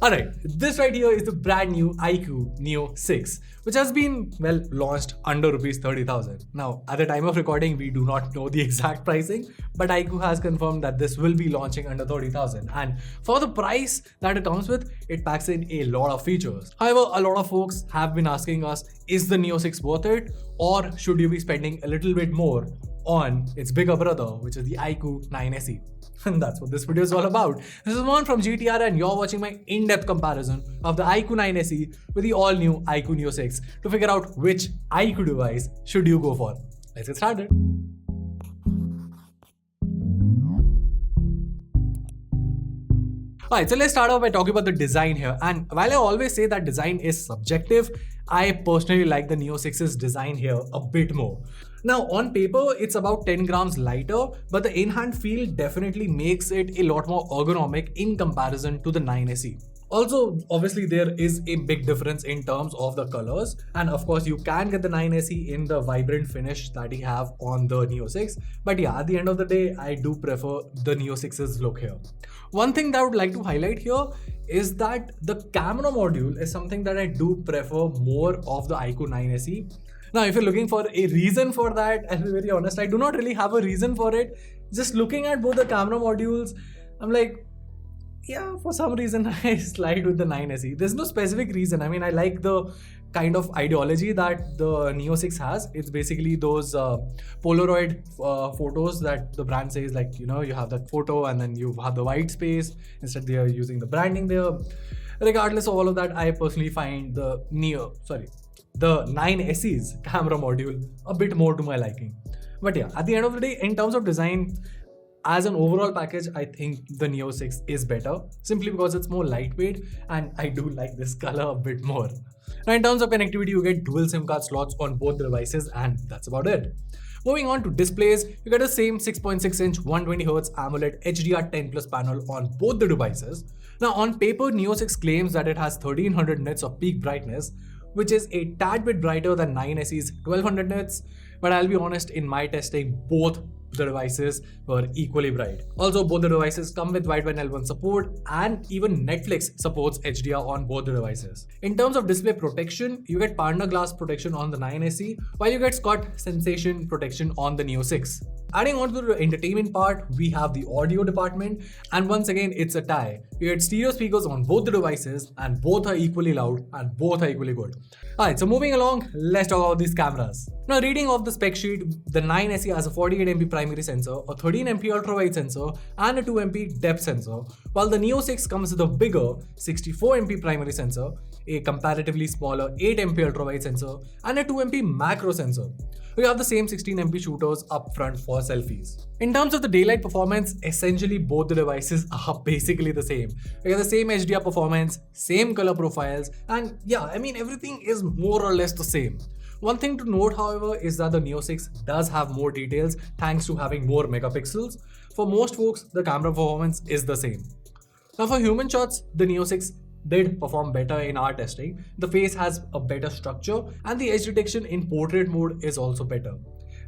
Alright, this right here is the brand new iQOO Neo 6, which has been, well, launched under rupees 30,000. Now, at the time of recording, we do not know the exact pricing, but iQOO has confirmed that this will be launching under 30,000. And for the price that it comes with, it packs in a lot of features. However, a lot of folks have been asking us, is the Neo 6 worth it? Or should you be spending a little bit more on its bigger brother, which is the iQOO 9SE? And that's what this video is all about. This is Mohan from GTR and you're watching my in-depth comparison of the iQOO 9SE with the all-new iQOO Neo 6 to figure out which iQOO device should you go for. Let's get started. Alright, so let's start off by talking about the design here. And while I always say that design is subjective, I personally like the Neo 6's design here a bit more. Now, on paper, it's about 10 grams lighter, but the in-hand feel definitely makes it a lot more ergonomic in comparison to the 9SE. Also, obviously, there is a big difference in terms of the colors. And of course, you can get the 9SE in the vibrant finish that you have on the Neo 6. But yeah, at the end of the day, I do prefer the Neo 6's look here. One thing that I would like to highlight here is that the camera module is something that I do prefer more of the iQOO 9SE. Now, if you're looking for a reason for that, I'll be very honest, I do not really have a reason for it. Just looking at both the camera modules, I'm like, yeah, for some reason I slide with the 9SE. There's no specific reason. I mean, I like the kind of ideology that the Neo 6 has. It's basically those Polaroid photos that the brand says, like, you know, you have that photo and then you have the white space. Instead, they are using the branding there. Regardless of all of that, I personally find the 9SE's camera module a bit more to my liking. But yeah, at the end of the day, in terms of design, as an overall package, I think the Neo 6 is better, simply because it's more lightweight and I do like this color a bit more. Now, in terms of connectivity, you get dual SIM card slots on both the devices and that's about it. Moving on to displays, you get the same 6.6-inch 120Hz AMOLED HDR10 Plus panel on both the devices. Now, on paper, Neo 6 claims that it has 1300 nits of peak brightness, which is a tad bit brighter than 9SE's 1200 nits, but I'll be honest, in my testing, both the devices were equally bright. Also, both the devices come with Wideband L1 support and even Netflix supports HDR on both the devices. In terms of display protection, you get Panda Glass protection on the 9SE, while you get Scott Sensation protection on the Neo 6. Adding on to the entertainment part, we have the audio department, and once again, it's a tie. You get stereo speakers on both the devices, and both are equally loud and both are equally good. Alright, so moving along, let's talk about these cameras. Now, reading off the spec sheet, the 9SE has a 48MP primary sensor, a 13MP ultra-wide sensor, and a 2MP depth sensor, while the Neo 6 comes with a bigger 64MP primary sensor, a comparatively smaller 8MP ultra-wide sensor, and a 2MP macro sensor. We have the same 16MP shooters up front for selfies. In terms of the daylight performance, essentially both the devices are basically the same. We have the same HDR performance, same color profiles, and yeah, I mean, everything is more or less the same. One thing to note, however, is that the Neo 6 does have more details thanks to having more megapixels. For most folks, the camera performance is the same. Now, for human shots, the Neo 6 did perform better in our testing. The face has a better structure and the edge detection in portrait mode is also better.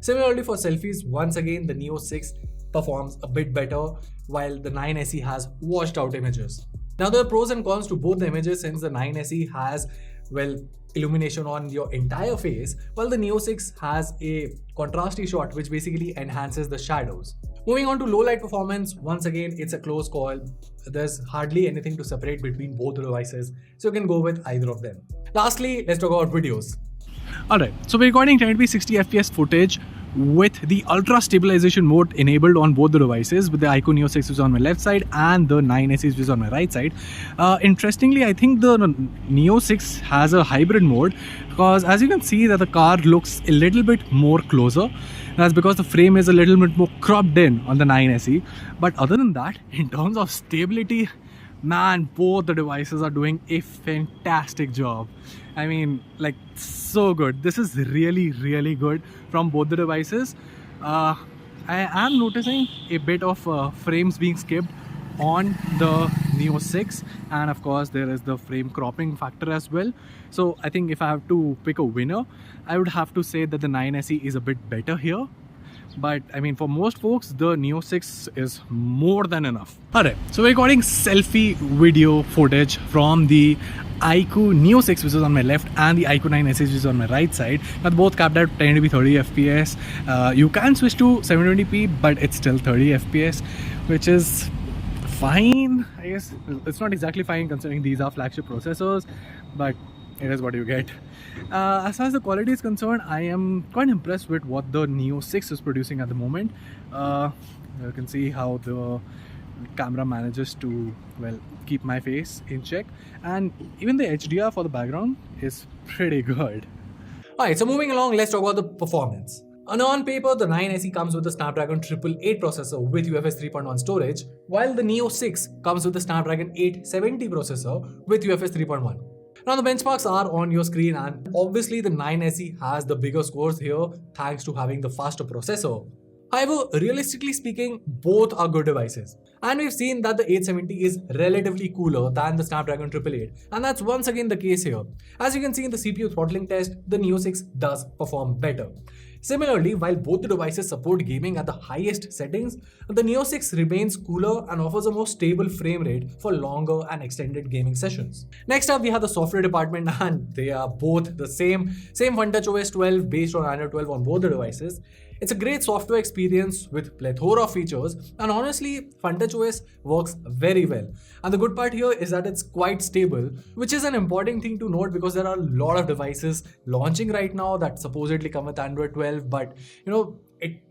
Similarly, for selfies, once again, the Neo 6 performs a bit better while the 9SE has washed out images. Now, there are pros and cons to both the images since the 9SE has, well, illumination on your entire face, while the Neo 6 has a contrasty shot which basically enhances the shadows. Moving on to low light performance, once again, it's a close call. There's hardly anything to separate between both the devices, so you can go with either of them. Lastly, let's talk about videos. Alright, so we're recording 1080p 60fps footage with the ultra stabilization mode enabled on both the devices, with the iQOO Neo 6 which is on my left side and the 9SE which is on my right side. Interestingly, I think the Neo 6 has a hybrid mode because as you can see that the car looks a little bit more closer. That's because the frame is a little bit more cropped in on the 9SE. But other than that, in terms of stability, man, both the devices are doing a fantastic job. I mean, like, so good. This is really, really good from both the devices. I am noticing a bit of frames being skipped on the Neo 6, and of course there is the frame cropping factor as well. So I think if I have to pick a winner, I would have to say that the 9SE is a bit better here. but I mean, for most folks, the Neo 6 is more than enough. Alright, so we're recording selfie video footage from the iQOO Neo 6, which is on my left, and the iQOO 9 SE, which is on my right side. Now, both capped at 1080p 30 FPS. You can switch to 720p, but it's still 30 FPS, which is fine, I guess. It's not exactly fine considering these are flagship processors, but it is what you get. As far as the quality is concerned, I am quite impressed with what the Neo 6 is producing at the moment. You can see how the camera manages to, well, keep my face in check, and even the HDR for the background is pretty good. Alright, so moving along, let's talk about the performance. And on paper, the 9 SE comes with the Snapdragon 888 processor with UFS 3.1 storage, while the Neo 6 comes with the Snapdragon 870 processor with UFS 3.1. Now the benchmarks are on your screen, and obviously the 9 SE has the bigger scores here thanks to having the faster processor. However, realistically speaking, both are good devices. And we've seen that the 870 is relatively cooler than the Snapdragon 888, and that's once again the case here. As you can see in the CPU throttling test, the Neo 6 does perform better. Similarly, while both the devices support gaming at the highest settings, the Neo 6 remains cooler and offers a more stable frame rate for longer and extended gaming sessions. Next up, we have the software department, and they are both the same FunTouch OS 12 based on Android 12 on both the devices. It's a great software experience with plethora of features, and honestly, FunTouch OS works very well. And the good part here is that it's quite stable, which is an important thing to note because there are a lot of devices launching right now that supposedly come with Android 12, but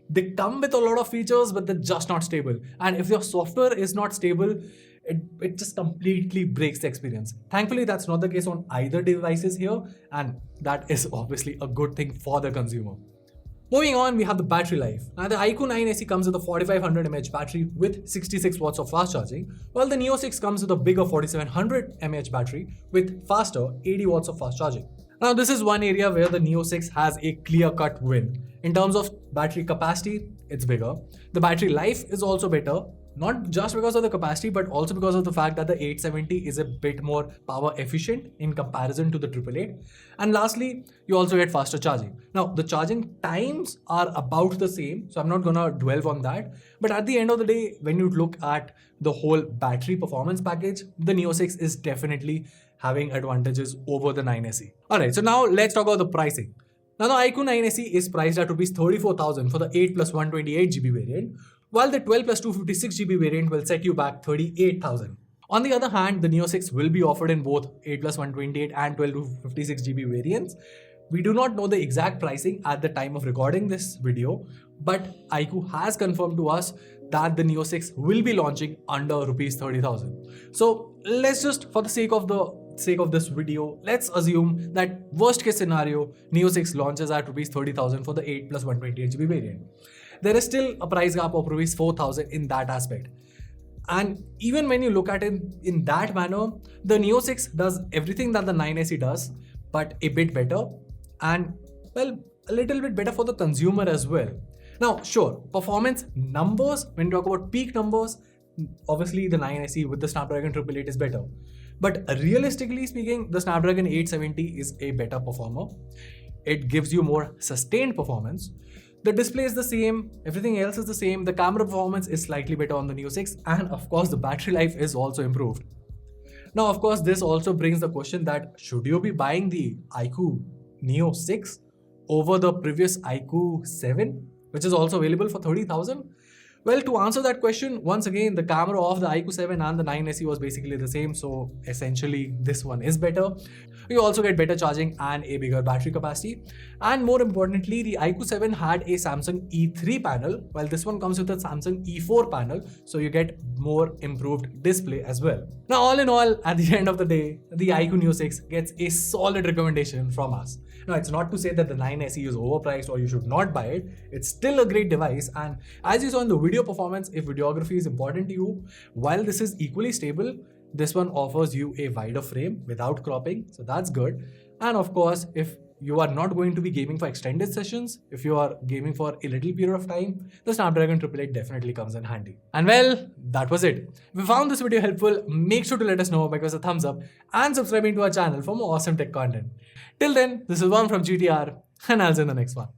they come with a lot of features, but they're just not stable. And if your software is not stable, it just completely breaks the experience. Thankfully, that's not the case on either devices here, and that is obviously a good thing for the consumer. Moving on, we have the battery life. Now, the iQOO 9 SE comes with a 4500 mAh battery with 66 watts of fast charging, while the Neo 6 comes with a bigger 4700 mAh battery with faster 80 watts of fast charging. Now, this is one area where the Neo 6 has a clear-cut win. In terms of battery capacity, it's bigger. The battery life is also better, not just because of the capacity, but also because of the fact that the 870 is a bit more power efficient in comparison to the 888. And lastly, you also get faster charging. Now, the charging times are about the same, so I'm not gonna dwell on that. But at the end of the day, when you look at the whole battery performance package, the Neo 6 is definitely having advantages over the 9 SE. Alright, so now let's talk about the pricing. Now, the iQOO 9 SE is priced at Rs 34,000 for the 8 plus 128GB variant, while the 12 plus 256GB variant will set you back 38,000. On the other hand, the Neo 6 will be offered in both 8 plus 128 and 12 to 56GB variants. We do not know the exact pricing at the time of recording this video, but iQOO has confirmed to us that the Neo 6 will be launching under Rs 30,000. So let's just, for the sake of this video, let's assume that worst case scenario, Neo 6 launches at Rs 30,000 for the 8 plus 128GB variant. There is still a price gap of Rs 4,000 in that aspect. And even when you look at it in that manner, the Neo 6 does everything that the 9 SE does, but a bit better, and well, a little bit better for the consumer as well. Now, sure, performance numbers, when you talk about peak numbers, obviously the 9 SE with the Snapdragon 888 is better. But realistically speaking, the Snapdragon 870 is a better performer. It gives you more sustained performance. The display is the same, everything else is the same, the camera performance is slightly better on the Neo 6, and of course the battery life is also improved. Now, of course, this also brings the question that should you be buying the iQOO Neo 6 over the previous iQOO 7, which is also available for 30,000? Well, to answer that question, once again, the camera of the iQOO 7 and the 9 SE was basically the same, so essentially this one is better. You also get better charging and a bigger battery capacity. And more importantly, the iQOO 7 had a Samsung E3 panel, while this one comes with a Samsung E4 panel, so you get more improved display as well. Now, all in all, at the end of the day, the iQOO Neo 6 gets a solid recommendation from us. Now, it's not to say that the 9 SE is overpriced or you should not buy it. It's still a great device, and as you saw in the video performance, if videography is important to you, while this is equally stable, this one offers you a wider frame without cropping, so that's good. And of course, if you are not going to be gaming for extended sessions, if you are gaming for a little period of time, the Snapdragon 888 definitely comes in handy. And well, that was it. If you found this video helpful, make sure to let us know by giving us a thumbs up and subscribing to our channel for more awesome tech content. Till then, this is Varun from GTR, and I'll see you in the next one.